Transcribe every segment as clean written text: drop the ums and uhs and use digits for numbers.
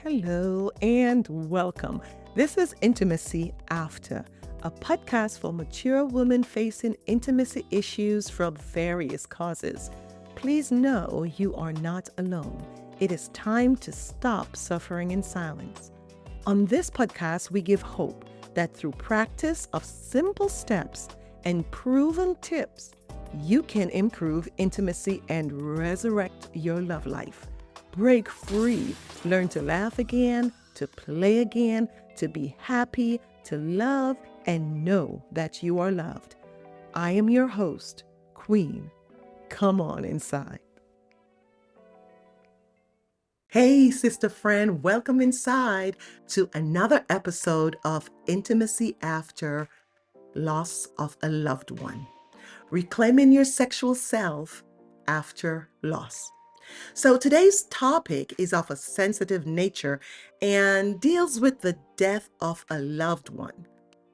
Hello and welcome. This is Intimacy After, a podcast for mature women facing intimacy issues from various causes. Please know you are not alone. It is time to stop suffering in silence. On this podcast, we give hope that through practice of simple steps and proven tips, you can improve intimacy and resurrect your love life. Break free, learn to laugh again, to play again, to be happy, to love, and know that you are loved. I am your host, Queen. Come on inside. Hey, sister friend, welcome inside to another episode of Intimacy After Loss of a Loved One. Reclaiming your sexual self after loss. So today's topic is of a sensitive nature and deals with the death of a loved one,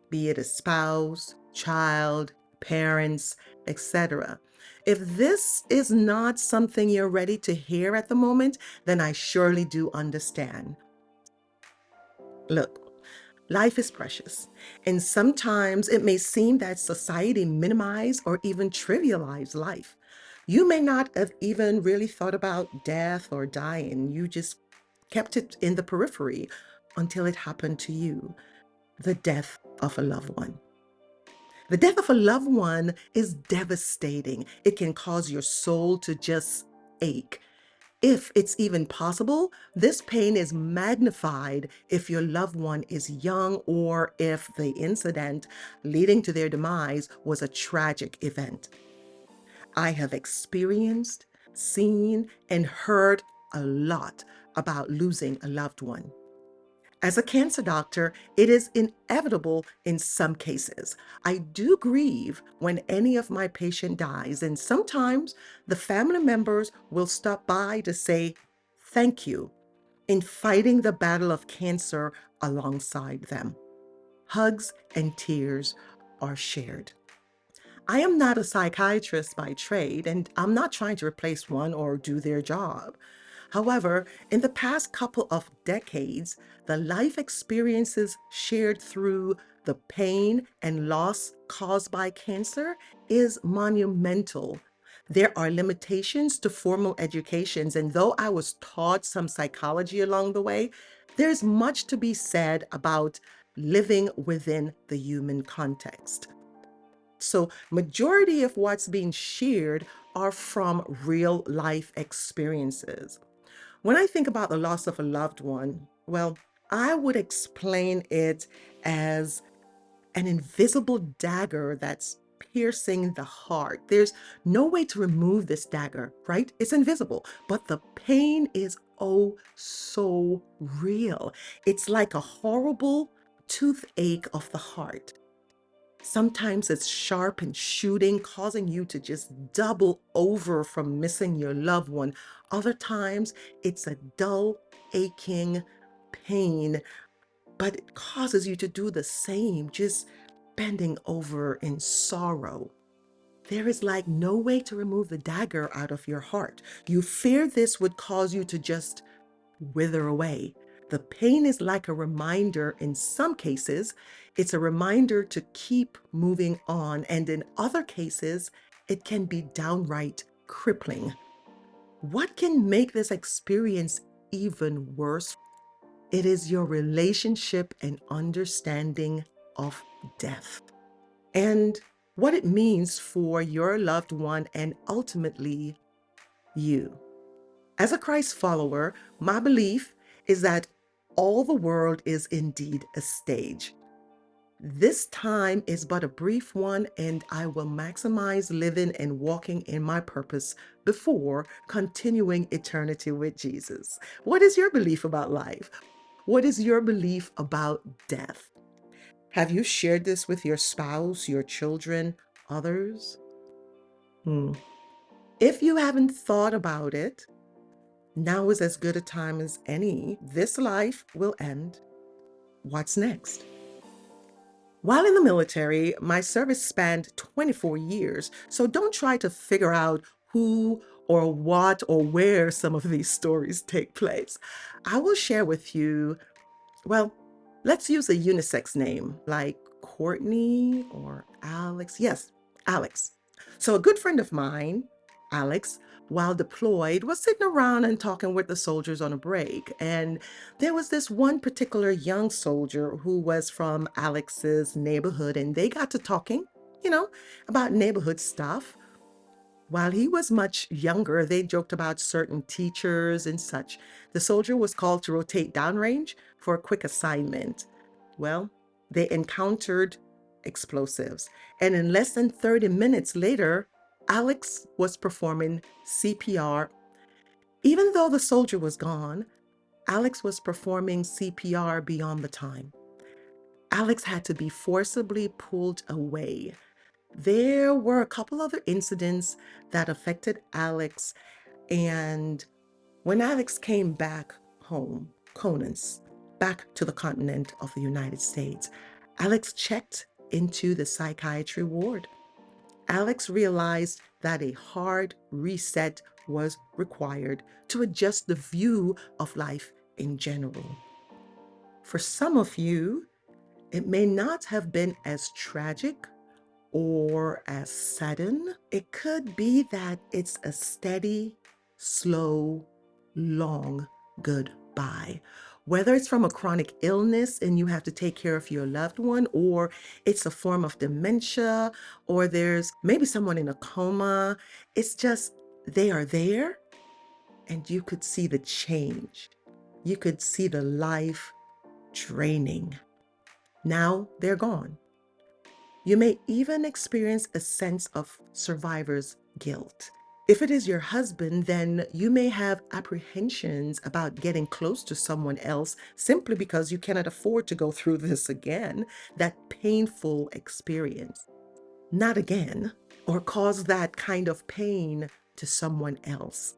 be it a spouse, child, parents, etc. If this is not something you're ready to hear at the moment, then I surely do understand. Look, life is precious, and sometimes it may seem that society minimizes or even trivializes life. You may not have even really thought about death or dying. You just kept it in the periphery until it happened to you, the death of a loved one. The death of a loved one is devastating. It can cause your soul to just ache. If it's even possible, this pain is magnified if your loved one is young or if the incident leading to their demise was a tragic event. I have experienced, seen, and heard a lot about losing a loved one. As a cancer doctor, it is inevitable in some cases. I do grieve when any of my patient dies, and sometimes the family members will stop by to say thank you in fighting the battle of cancer alongside them. Hugs and tears are shared. I am not a psychiatrist by trade, and I'm not trying to replace one or do their job. However, in the past couple of decades, the life experiences shared through the pain and loss caused by cancer is monumental. There are limitations to formal educations, and though I was taught some psychology along the way, there's much to be said about living within the human context. So majority of what's being shared are from real life experiences. When I think about the loss of a loved one, well, I would explain it as an invisible dagger that's piercing the heart. There's no way to remove this dagger, right? It's invisible, but the pain is oh so real. It's like a horrible toothache of the heart. Sometimes it's sharp and shooting, causing you to just double over from missing your loved one. Other times it's a dull, aching pain, but it causes you to do the same, just bending over in sorrow. There is like no way to remove the dagger out of your heart. You fear this would cause you to just wither away. The pain is like a reminder in some cases. It's a reminder to keep moving on. And in other cases, it can be downright crippling. What can make this experience even worse? It is your relationship and understanding of death and what it means for your loved one and ultimately you. As a Christ follower, my belief is that all the world is indeed a stage. This time is but a brief one, and I will maximize living and walking in my purpose before continuing eternity with Jesus. What is your belief about life? What is your belief about death? Have you shared this with your spouse, your children, others? If you haven't thought about it, now is as good a time as any. This life will end. What's next? While in the military, my service spanned 24 years, so don't try to figure out who or what or where some of these stories take place. I will share with you, well, let's use a unisex name like Courtney or Alex. Yes, Alex. So a good friend of mine, Alex, while deployed, was sitting around and talking with the soldiers on a break. And there was this one particular young soldier who was from Alex's neighborhood, and they got to talking, you know, about neighborhood stuff. While he was much younger, they joked about certain teachers and such. The soldier was called to rotate downrange for a quick assignment. Well, they encountered explosives, and in less than 30 minutes later, Alex was performing CPR. Even though the soldier was gone, Alex was performing CPR beyond the time. Alex had to be forcibly pulled away. There were a couple other incidents that affected Alex, and when Alex came back home, Conan's, back to the continent of the United States, Alex checked into the psychiatry ward. Alex realized that a hard reset was required to adjust the view of life in general. For some of you, it may not have been as tragic or as sudden. It could be that it's a steady, slow, long goodbye. Whether it's from a chronic illness and you have to take care of your loved one, or it's a form of dementia, or there's maybe someone in a coma, it's just they are there and you could see the change. You could see the life draining. Now they're gone. You may even experience a sense of survivor's guilt. If it is your husband, then you may have apprehensions about getting close to someone else simply because you cannot afford to go through this again, that painful experience. Not again, or cause that kind of pain to someone else.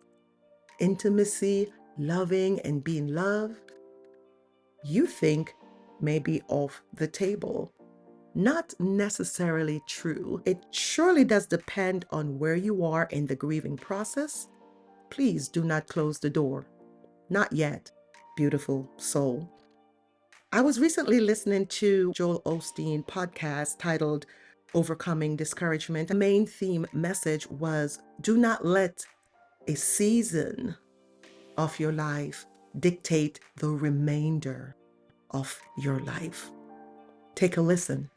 Intimacy, loving, and being loved, you think may be off the table. Not necessarily true. It surely does depend on where you are in the grieving process. Please do not close the door. Not yet, beautiful soul. I was recently listening to Joel Osteen podcast titled Overcoming Discouragement. The main theme message was, do not let a season of your life dictate the remainder of your life. Take a listen.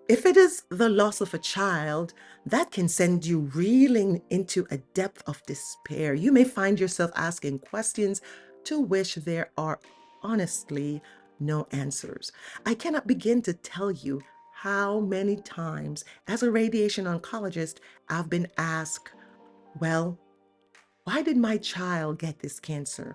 If it is the loss of a child, that can send you reeling into a depth of despair. You may find yourself asking questions to which there are honestly no answers. I cannot begin to tell you how many times, as a radiation oncologist, I've been asked, well, why did my child get this cancer?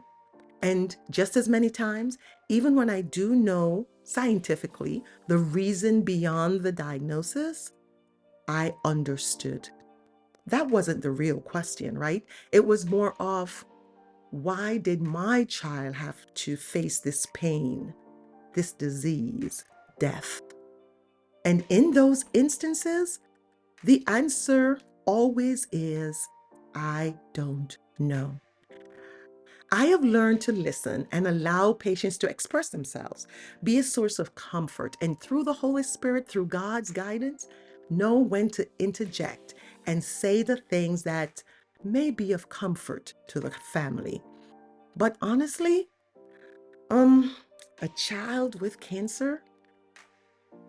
And just as many times, even when I do know scientifically the reason beyond the diagnosis, I understood. That wasn't the real question, right? It was more of, why did my child have to face this pain, this disease, death? And in those instances, the answer always is, I don't know. I have learned to listen and allow patients to express themselves, be a source of comfort, and through the Holy Spirit, through God's guidance, know when to interject and say the things that may be of comfort to the family. But honestly, a child with cancer,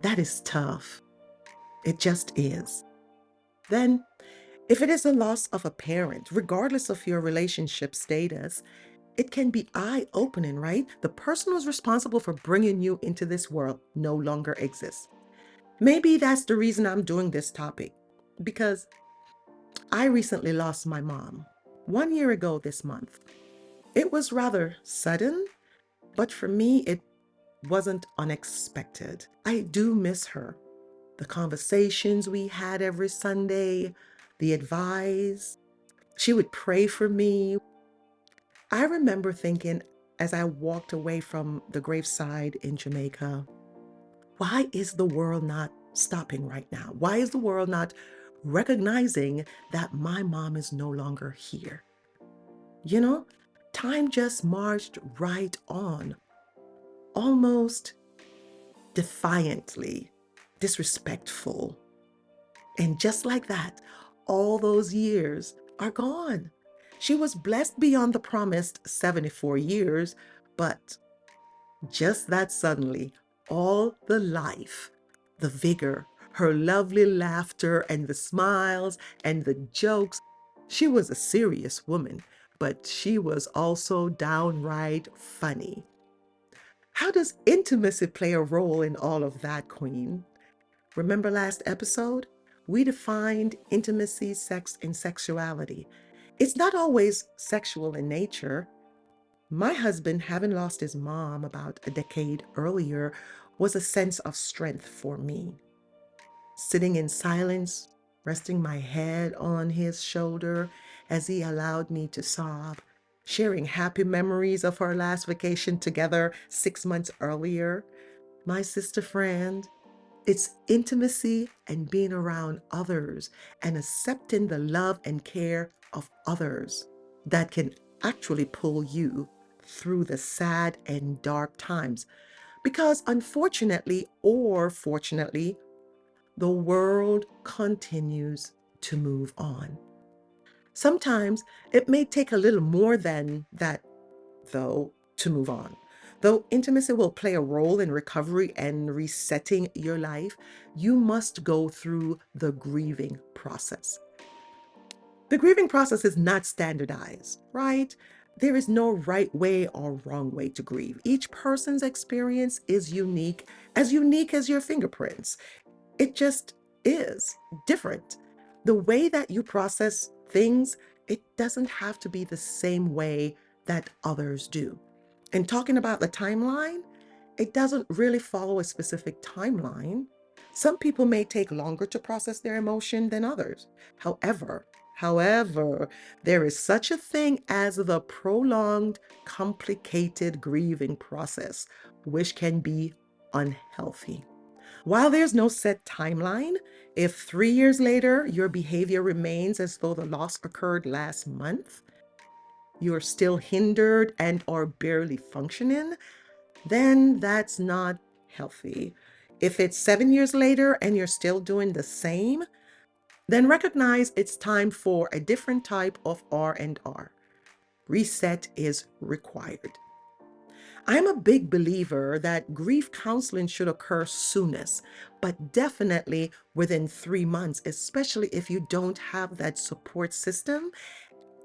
that is tough. It just is. Then, if it is the loss of a parent, regardless of your relationship status, it can be eye-opening, right? The person who's responsible for bringing you into this world no longer exists. Maybe that's the reason I'm doing this topic, because I recently lost my mom 1 year ago this month. It was rather sudden, but for me, it wasn't unexpected. I do miss her. The conversations we had every Sunday, the advice. She would pray for me. I remember thinking as I walked away from the graveside in Jamaica, why is the world not stopping right now? Why is the world not recognizing that my mom is no longer here. You know, time just marched right on, almost defiantly, disrespectful. And just like that, all those years are gone. She was blessed beyond the promised 74 years, but just that suddenly, all the life, the vigor, her lovely laughter, and the smiles and the jokes. She was a serious woman, but she was also downright funny. How does intimacy play a role in all of that, Queen? Remember last episode? We defined intimacy, sex, and sexuality. It's not always sexual in nature. My husband, having lost his mom about a decade earlier, was a sense of strength for me. Sitting in silence, resting my head on his shoulder as he allowed me to sob, sharing happy memories of our last vacation together 6 months earlier. My sister friend, it's intimacy and being around others and accepting the love and care of others that can actually pull you through the sad and dark times. Because unfortunately or fortunately, the world continues to move on. Sometimes it may take a little more than that, though, to move on. Though intimacy will play a role in recovery and resetting your life, you must go through the grieving process. The grieving process is not standardized, right? There is no right way or wrong way to grieve. Each person's experience is unique as your fingerprints. It just is different. The way that you process things, it doesn't have to be the same way that others do. And talking about the timeline, it doesn't really follow a specific timeline. Some people may take longer to process their emotion than others. However, however, there is such a thing as the prolonged, complicated grieving process, which can be unhealthy. While there's no set timeline, if 3 years later your behavior remains as though the loss occurred last month, you're still hindered and are barely functioning, then that's not healthy. If it's 7 years later and you're still doing the same, then recognize it's time for a different type of R&R. Reset is required. I'm a big believer that grief counseling should occur soonest, but definitely within 3 months, especially if you don't have that support system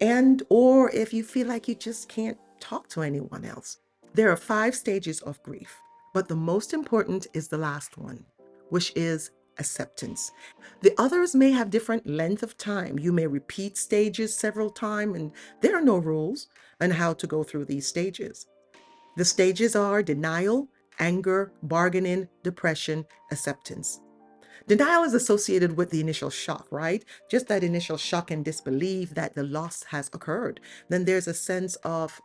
and or if you feel like you just can't talk to anyone else. There are 5 stages of grief, but the most important is the last one, which is acceptance. The others may have different length of time. You may repeat stages several times, and there are no rules on how to go through these stages. The stages are denial, anger, bargaining, depression, acceptance. Denial is associated with the initial shock, right? Just that initial shock and disbelief that the loss has occurred. Then there's a sense of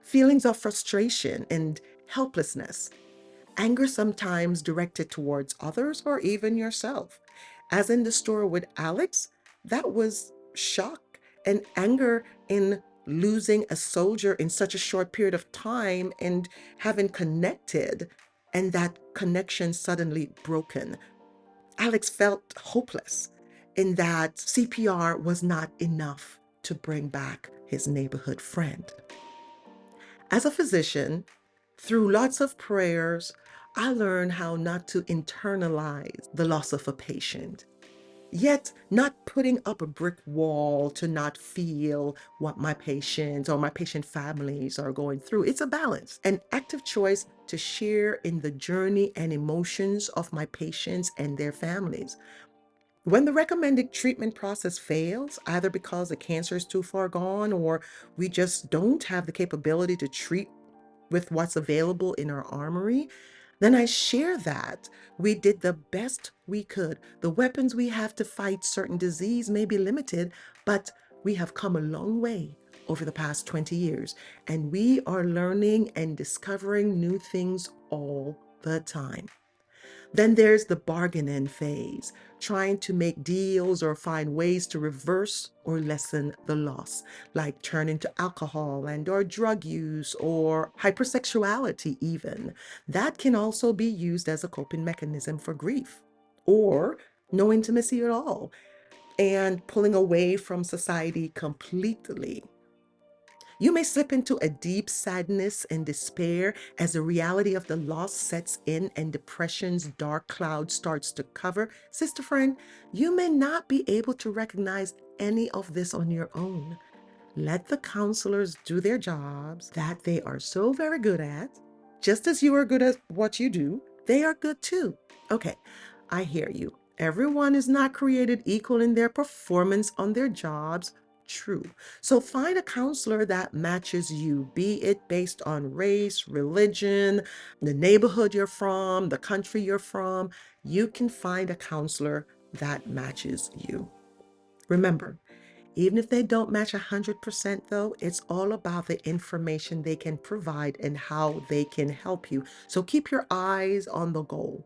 feelings of frustration and helplessness. Anger sometimes directed towards others or even yourself. As in the story with Alex, that was shock and anger in losing a soldier in such a short period of time and having connected, and that connection suddenly broken. Alex felt hopeless in that CPR was not enough to bring back his neighborhood friend. As a physician, through lots of prayers, I learned how not to internalize the loss of a patient, yet not putting up a brick wall to not feel what my patients or my patient families are going through. It's a balance, an active choice to share in the journey and emotions of my patients and their families. When the recommended treatment process fails, either because the cancer is too far gone or we just don't have the capability to treat with what's available in our armory, then I share that we did the best we could. The weapons we have to fight certain disease may be limited, but we have come a long way over the past 20 years, and we are learning and discovering new things all the time. Then there's the bargaining phase, trying to make deals or find ways to reverse or lessen the loss, like turning to alcohol and or drug use or hypersexuality even. That can also be used as a coping mechanism for grief. Or no intimacy at all and pulling away from society completely. You may slip into a deep sadness and despair as the reality of the loss sets in and depression's dark cloud starts to cover. Sister friend, you may not be able to recognize any of this on your own. Let the counselors do their jobs that they are so very good at. Just as you are good at what you do, they are good too. Okay, I hear you. Everyone is not created equal in their performance on their jobs. True. So find a counselor that matches you, be it based on race, religion, the neighborhood you're from, the country you're from. You can find a counselor that matches you. Remember, even if they don't match 100%, though, it's all about the information they can provide and how they can help you. So keep your eyes on the goal.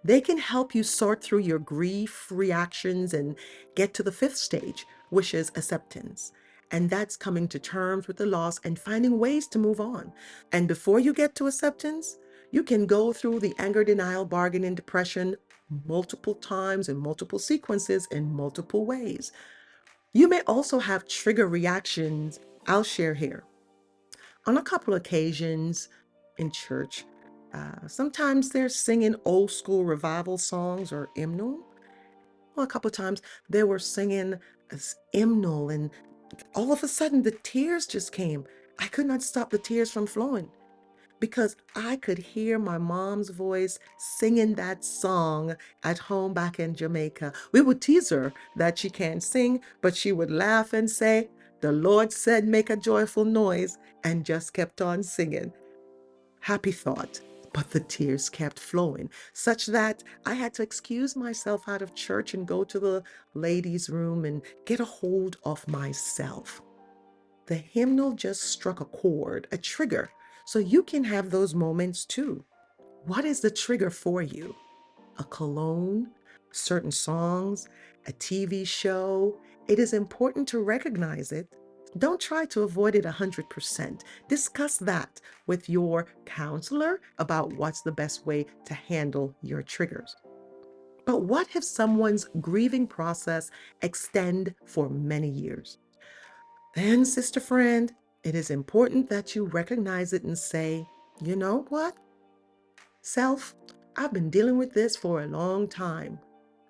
They can help you sort through your grief reactions and get to the fifth stage, which is acceptance. And that's coming to terms with the loss and finding ways to move on. And before you get to acceptance, you can go through the anger, denial, bargaining, depression multiple times in multiple sequences in multiple ways. You may also have trigger reactions. I'll share here. On a couple occasions in church, sometimes they're singing old school revival songs or hymnal. Well, a couple of times they were singing this hymnal, and all of a sudden the tears just came. I could not stop the tears from flowing because I could hear my mom's voice singing that song at home back in Jamaica. We would tease her that she can't sing, but she would laugh and say, "The Lord said, make a joyful noise," and just kept on singing. Happy thought. But the tears kept flowing, such that I had to excuse myself out of church and go to the ladies' room and get a hold of myself. The hymnal just struck a chord, a trigger, so you can have those moments too. What is the trigger for you? A cologne, certain songs, a TV show? It is important to recognize it. Don't try to avoid it 100%. Discuss that with your counselor about what's the best way to handle your triggers. But what if someone's grieving process extend for many years? Then, sister friend, it is important that you recognize it and say, you know what? Self, I've been dealing with this for a long time.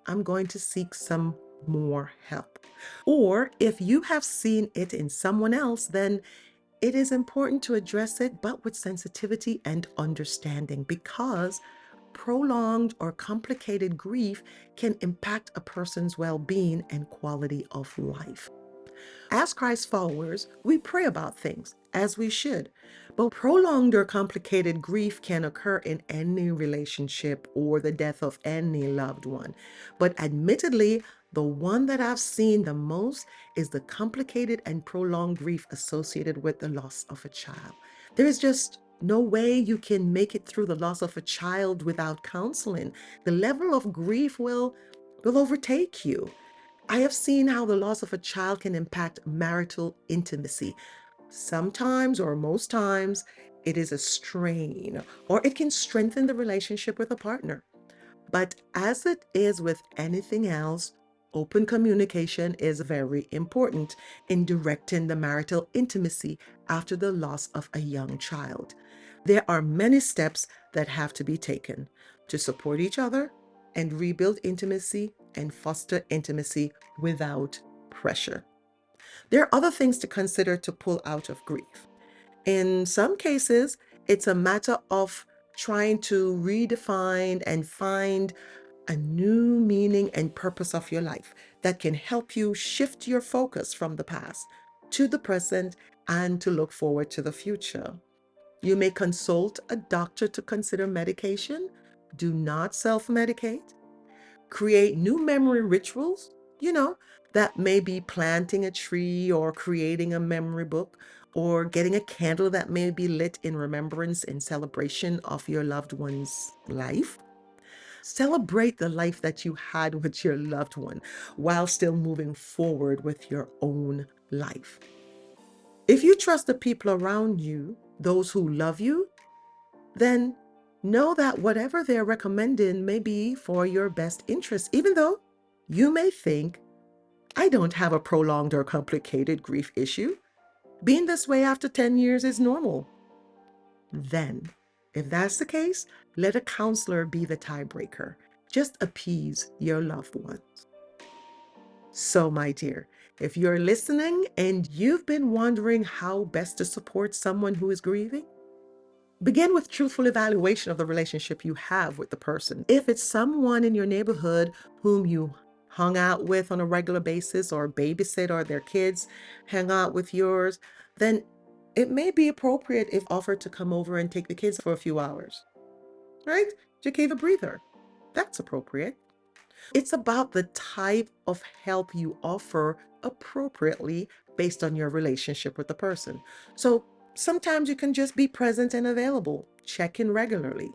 I'm going to seek some more help. Or if you have seen it in someone else, then it is important to address it, but with sensitivity and understanding, because prolonged or complicated grief can impact a person's well being and quality of life. As Christ followers, we pray about things, as we should. But prolonged or complicated grief can occur in any relationship or the death of any loved one. But admittedly, the one that I've seen the most is the complicated and prolonged grief associated with the loss of a child. There is just no way you can make it through the loss of a child without counseling. The level of grief will overtake you. I have seen how the loss of a child can impact marital intimacy. Sometimes, or most times, it is a strain, or it can strengthen the relationship with a partner. But as it is with anything else, open communication is very important in directing the marital intimacy after the loss of a young child. There are many steps that have to be taken to support each other and rebuild intimacy and foster intimacy without pressure. There are other things to consider to pull out of grief. In some cases, it's a matter of trying to redefine and find a new meaning and purpose of your life that can help you shift your focus from the past to the present and to look forward to the future. You may consult a doctor to consider medication. Do not self medicate. Create new memory rituals, you know, that may be planting a tree or creating a memory book or getting a candle that may be lit in remembrance and celebration of your loved one's life. Celebrate the life that you had with your loved one while still moving forward with your own life. If you trust the people around you, those who love you, then know that whatever they're recommending may be for your best interest, even though you may think, I don't have a prolonged or complicated grief issue. Being this way after 10 years is normal. Then, if that's the case, let a counselor be the tiebreaker. Just appease your loved ones. So, my dear, if you're listening and you've been wondering how best to support someone who is grieving, begin with truthful evaluation of the relationship you have with the person. If it's someone in your neighborhood whom you hung out with on a regular basis or babysit, or their kids hang out with yours, then it may be appropriate if offered to come over and take the kids for a few hours, right? You gave a breather. That's appropriate. It's about the type of help you offer appropriately based on your relationship with the person. So sometimes you can just be present and available. Check in regularly.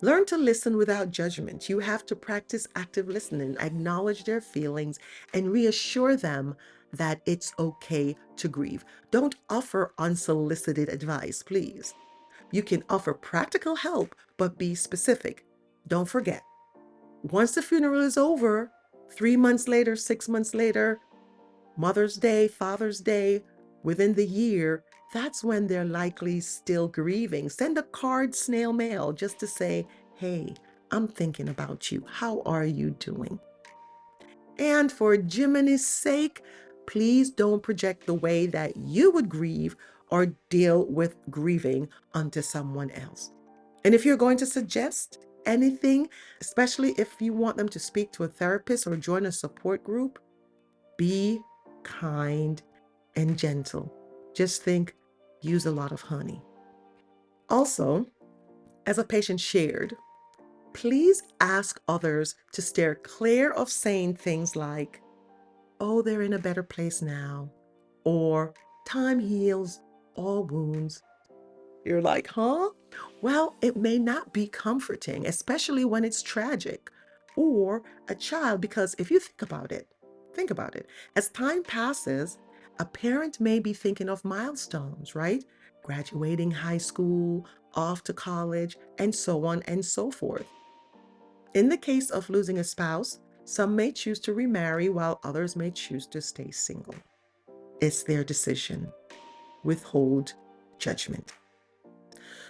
Learn to listen without judgment. You have to practice active listening, acknowledge their feelings, and reassure them that it's okay to grieve. Don't offer unsolicited advice, please. You can offer practical help, but be specific. Don't forget, once the funeral is over, 3 months later, 6 months later, Mother's Day, Father's Day, within the year, that's when they're likely still grieving. Send a card, snail mail, just to say, hey, I'm thinking about you. How are you doing? And for Jiminy's sake, please don't project the way that you would grieve or deal with grieving onto someone else. And if you're going to suggest anything, especially if you want them to speak to a therapist or join a support group, be kind and gentle. Just think, use a lot of honey. Also, as a patient shared, please ask others to steer clear of saying things like, oh, they're in a better place now, or time heals all wounds. You're like, huh? Well, it may not be comforting, especially when it's tragic or a child, because if you think about it, as time passes, a parent may be thinking of milestones, right? Graduating high school, off to college, and so on and so forth. In the case of losing a spouse, some may choose to remarry while others may choose to stay single. It's their decision. Withhold judgment.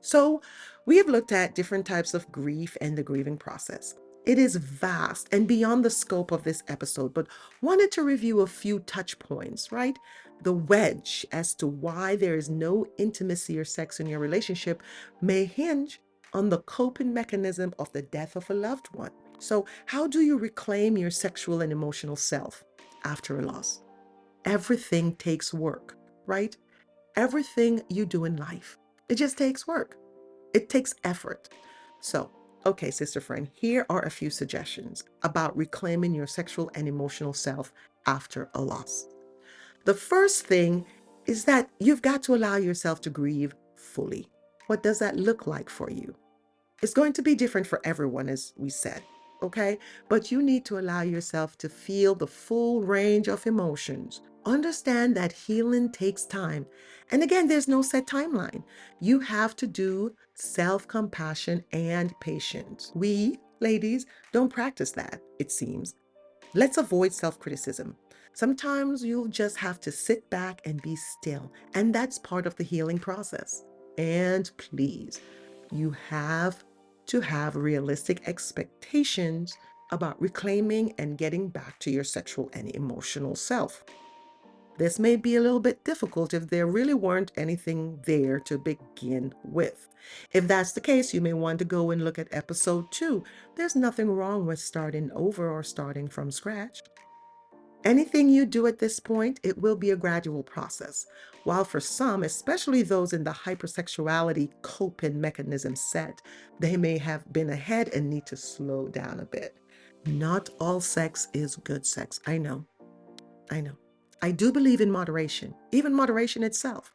So, we have looked at different types of grief and the grieving process. It is vast and beyond the scope of this episode, but wanted to review a few touch points, right? The wedge as to why there is no intimacy or sex in your relationship may hinge on the coping mechanism of the death of a loved one. So, how do you reclaim your sexual and emotional self after a loss? Everything takes work, right? Everything you do in life, it just takes work. It takes effort. So, okay, sister friend, here are a few suggestions about reclaiming your sexual and emotional self after a loss. The first thing is that you've got to allow yourself to grieve fully. What does that look like for you? It's going to be different for everyone, as we said, okay? But you need to allow yourself to feel the full range of emotions. Understand that healing takes time. And again, there's no set timeline. You have to do self-compassion and patience. We, ladies, don't practice that, it seems. Let's avoid self-criticism. Sometimes you'll just have to sit back and be still, and that's part of the healing process. And please, you have to have realistic expectations about reclaiming and getting back to your sexual and emotional self. This may be a little bit difficult if there really weren't anything there to begin with. If that's the case, you may want to go and look at episode 2. There's nothing wrong with starting over or starting from scratch. Anything you do at this point, it will be a gradual process. While for some, especially those in the hypersexuality coping mechanism set, they may have been ahead and need to slow down a bit. Not all sex is good sex. I know. I do believe in moderation, even moderation itself.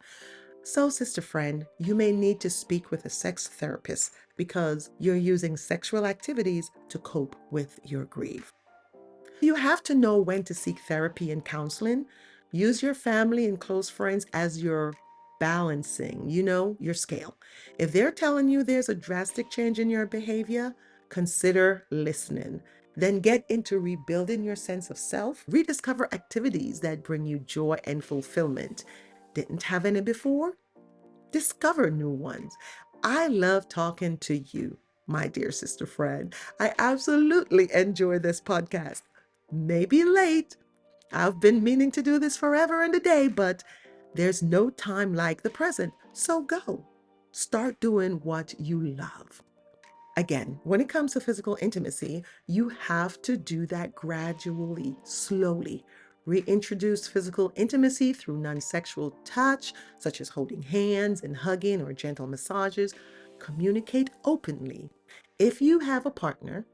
So, sister friend, you may need to speak with a sex therapist because you're using sexual activities to cope with your grief. You have to know when to seek therapy and counseling. Use your family and close friends as your balancing, your scale. If they're telling you there's a drastic change in your behavior, consider listening. Then get into rebuilding your sense of self. Rediscover activities that bring you joy and fulfillment. Didn't have any before? Discover new ones. I love talking to you, my dear sister friend. I absolutely enjoy this podcast. Maybe late. I've been meaning to do this forever and a day, but there's no time like the present. So go. Start doing what you love. Again, when it comes to physical intimacy, you have to do that gradually, slowly. Reintroduce physical intimacy through non-sexual touch, such as holding hands and hugging or gentle massages. Communicate openly. If you have a partner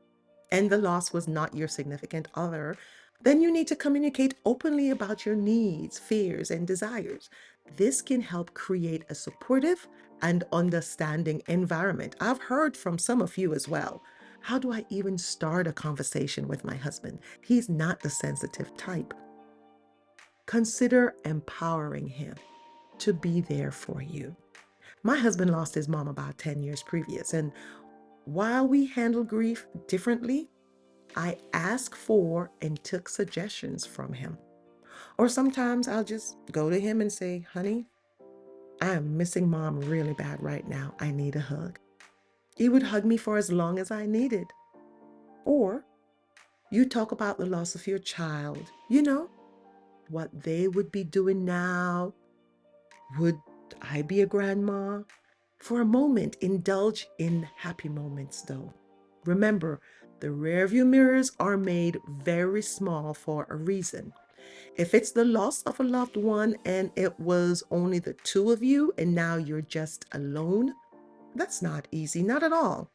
and the loss was not your significant other, then you need to communicate openly about your needs, fears, and desires. This can help create a supportive and understanding environment. I've heard from some of you as well. How do I even start a conversation with my husband? He's not the sensitive type. Consider empowering him to be there for you. My husband lost his mom about 10 years previous, and while we handle grief differently, I ask for and took suggestions from him. Or sometimes I'll just go to him and say, honey, I am missing mom really bad right now. I need a hug. He would hug me for as long as I needed. Or you talk about the loss of your child, what they would be doing now. Would I be a grandma? For a moment, indulge in happy moments though. Remember, the rearview mirrors are made very small for a reason. If it's the loss of a loved one and it was only the two of you and now you're just alone, that's not easy, not at all.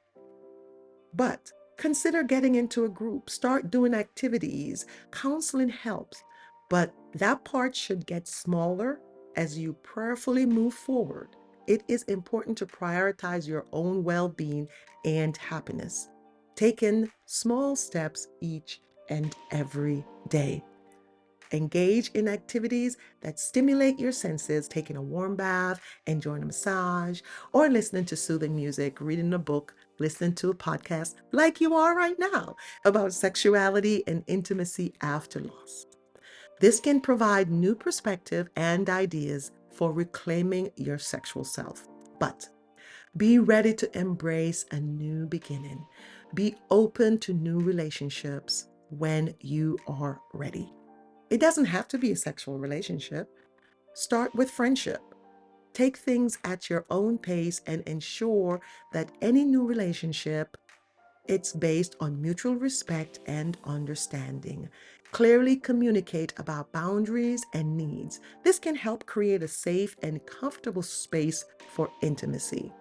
But consider getting into a group, start doing activities. Counseling helps, but that part should get smaller as you prayerfully move forward. It is important to prioritize your own well-being and happiness, taking small steps each and every day. Engage in activities that stimulate your senses, taking a warm bath, enjoying a massage, or listening to soothing music, reading a book, listening to a podcast like you are right now about sexuality and intimacy after loss. This can provide new perspective and ideas for reclaiming your sexual self. But be ready to embrace a new beginning. Be open to new relationships when you are ready. It doesn't have to be a sexual relationship. Start with friendship. Take things at your own pace and ensure that any new relationship, it's based on mutual respect and understanding. Clearly communicate about boundaries and needs. This can help create a safe and comfortable space for intimacy.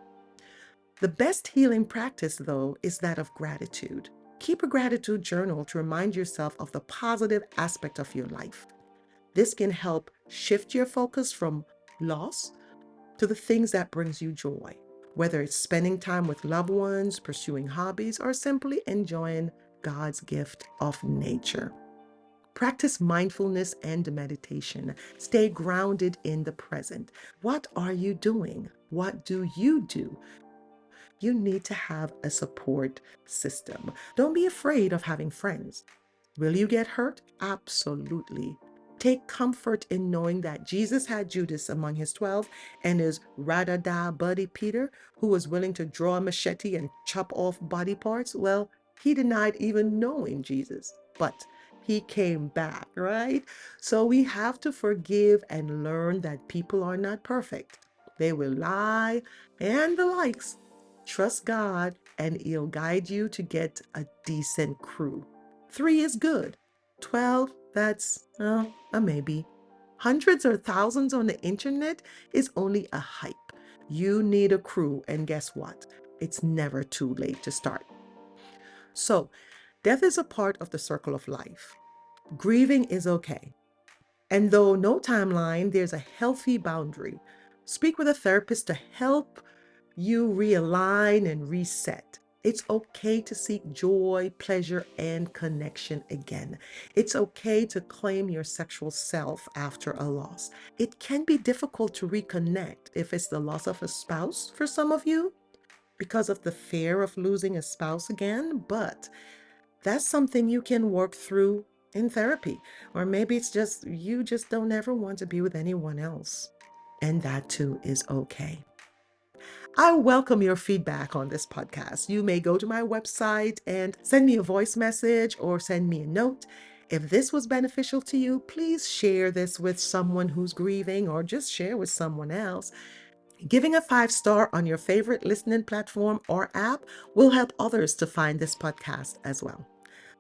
The best healing practice, though, is that of gratitude. Keep a gratitude journal to remind yourself of the positive aspect of your life. This can help shift your focus from loss to the things that brings you joy, whether it's spending time with loved ones, pursuing hobbies, or simply enjoying God's gift of nature. Practice mindfulness and meditation. Stay grounded in the present. What are you doing? What do you do? You need to have a support system. Don't be afraid of having friends. Will you get hurt? Absolutely. Take comfort in knowing that Jesus had Judas among his 12 and his rada-da buddy Peter, who was willing to draw a machete and chop off body parts. Well, he denied even knowing Jesus, but he came back, right? So we have to forgive and learn that people are not perfect. They will lie and the likes. Trust God and he'll guide you to get a decent crew. 3 is good. 12, that's a maybe. Hundreds or thousands on the internet is only a hype. You need a crew, and guess what? It's never too late to start. So, death is a part of the circle of life. Grieving is okay. And though no timeline, there's a healthy boundary. Speak with a therapist to help you realign and reset. It's okay to seek joy, pleasure, and connection again. It's okay to claim your sexual self after a loss. It can be difficult to reconnect if it's the loss of a spouse for some of you because of the fear of losing a spouse again, but that's something you can work through in therapy. Or maybe it's just you just don't ever want to be with anyone else. And that too is okay. I welcome your feedback on this podcast. You may go to my website and send me a voice message or send me a note. If this was beneficial to you, please share this with someone who's grieving or just share with someone else. Giving a 5-star on your favorite listening platform or app will help others to find this podcast as well.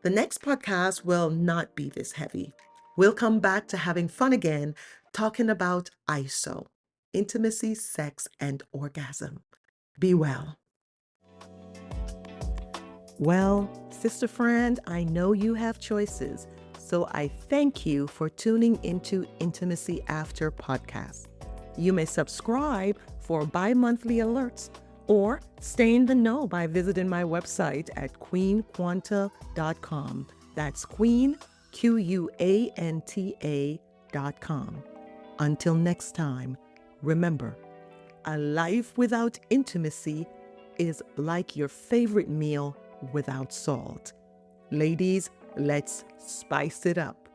The next podcast will not be this heavy. We'll come back to having fun again, talking about ISO, intimacy, sex, and orgasm. Be well. Well, sister friend, I know you have choices, so I thank you for tuning into Intimacy After podcast. You may subscribe for bi-monthly alerts or stay in the know by visiting my website at queenquanta.com. That's Queen, QUANTA.com. Until next time, remember, a life without intimacy is like your favorite meal without salt. Ladies, let's spice it up.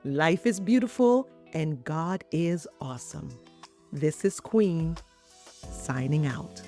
Life is beautiful and God is awesome. This is Queen, signing out.